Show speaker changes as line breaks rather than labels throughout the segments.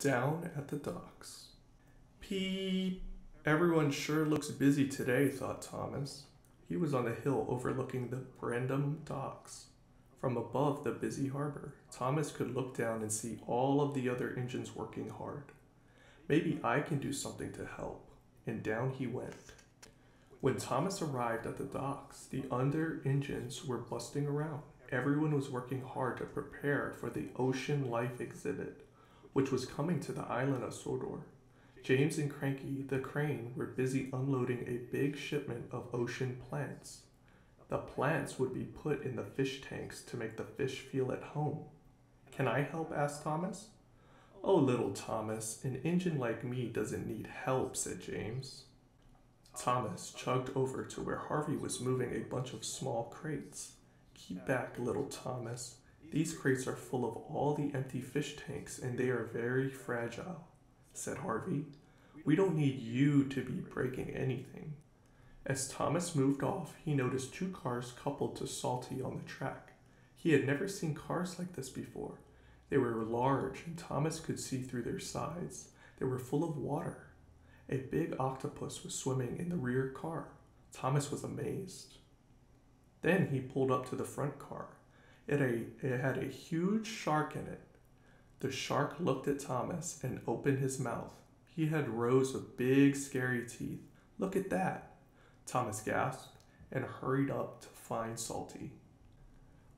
Down at the docks. Peep! Everyone sure looks busy today, thought Thomas. He was on a hill overlooking the Brandham docks. From above the busy harbor, Thomas could look down and see all of the other engines working hard. Maybe I can do something to help. And down he went. When Thomas arrived at the docks, the other engines were busting around. Everyone was working hard to prepare for the Ocean Life exhibit, which was coming to the island of Sodor. James and Cranky, the crane, were busy unloading a big shipment of ocean plants. The plants would be put in the fish tanks to make the fish feel at home. Can I help? Asked Thomas. Oh, little Thomas, an engine like me doesn't need help, said James. Thomas chugged over to where Harvey was moving a bunch of small crates. Keep back, little Thomas. These crates are full of all the empty fish tanks and they are very fragile, said Harvey. We don't need you to be breaking anything. As Thomas moved off, he noticed two cars coupled to Salty on the track. He had never seen cars like this before. They were large and Thomas could see through their sides. They were full of water. A big octopus was swimming in the rear car. Thomas was amazed. Then he pulled up to the front car. It had a huge shark in it. The shark looked at Thomas and opened his mouth. He had rows of big, scary teeth. Look at that, Thomas gasped and hurried up to find Salty.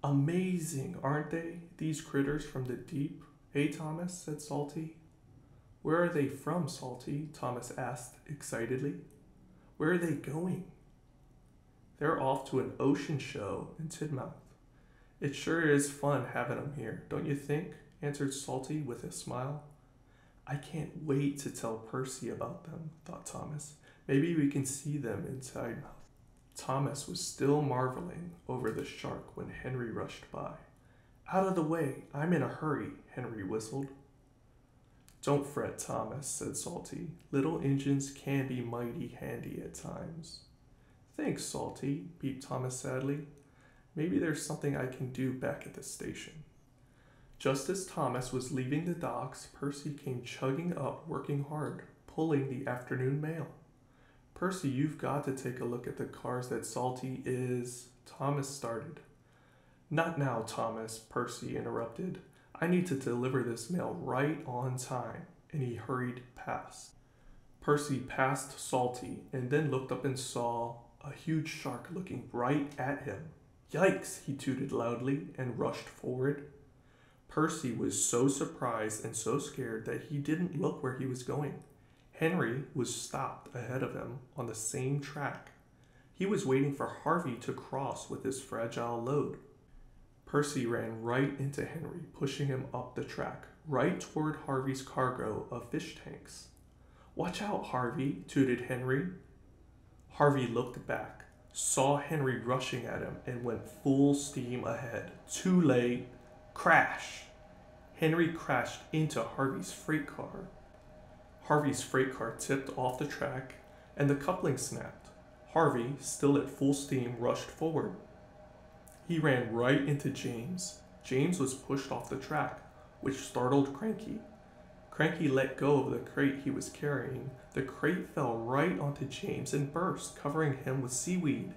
Amazing, aren't they, these critters from the deep? Hey, Thomas, said Salty. Where are they from, Salty? Thomas asked excitedly. Where are they going? They're off to an ocean show in Tidmouth. It sure is fun having them here, don't you think? Answered Salty with a smile. I can't wait to tell Percy about them, thought Thomas. Maybe we can see them in Tidmouth. Thomas was still marveling over the shark when Henry rushed by. Out of the way, I'm in a hurry, Henry whistled. Don't fret, Thomas, said Salty. Little engines can be mighty handy at times. Thanks, Salty, peeped Thomas sadly. Maybe there's something I can do back at the station. Just as Thomas was leaving the docks, Percy came chugging up, working hard, pulling the afternoon mail. Percy, you've got to take a look at the cars that Salty is... Thomas started. Not now, Thomas, Percy interrupted. I need to deliver this mail right on time, and he hurried past. Percy passed Salty and then looked up and saw a huge shark looking right at him. Yikes, he tooted loudly and rushed forward. Percy was so surprised and so scared that he didn't look where he was going. Henry was stopped ahead of him on the same track. He was waiting for Harvey to cross with his fragile load. Percy ran right into Henry, pushing him up the track, right toward Harvey's cargo of fish tanks. Watch out, Harvey, tooted Henry. Harvey looked back, saw Henry rushing at him, and went full steam ahead. Too late. Crash! Henry crashed into Harvey's freight car. Harvey's freight car tipped off the track, and the coupling snapped. Harvey, still at full steam, rushed forward. He ran right into James. James was pushed off the track, which startled Cranky. Cranky let go of the crate he was carrying. The crate fell right onto James and burst, covering him with seaweed.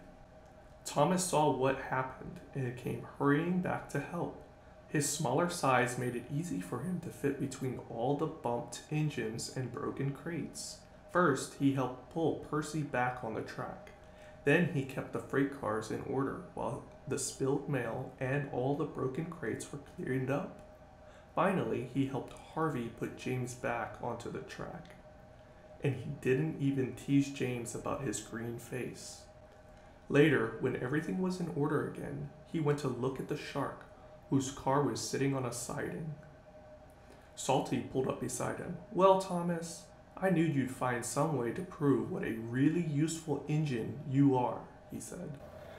Thomas saw what happened and came hurrying back to help. His smaller size made it easy for him to fit between all the bumped engines and broken crates. First, he helped pull Percy back on the track. Then he kept the freight cars in order while the spilled mail and all the broken crates were cleared up. Finally, he helped Harvey put James back onto the track. And he didn't even tease James about his green face. Later, when everything was in order again, he went to look at the shark, whose car was sitting on a siding. Salty pulled up beside him. Well, Thomas, I knew you'd find some way to prove what a really useful engine you are, he said.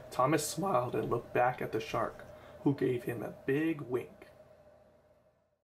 Thomas smiled and looked back at the shark, who gave him a big wink.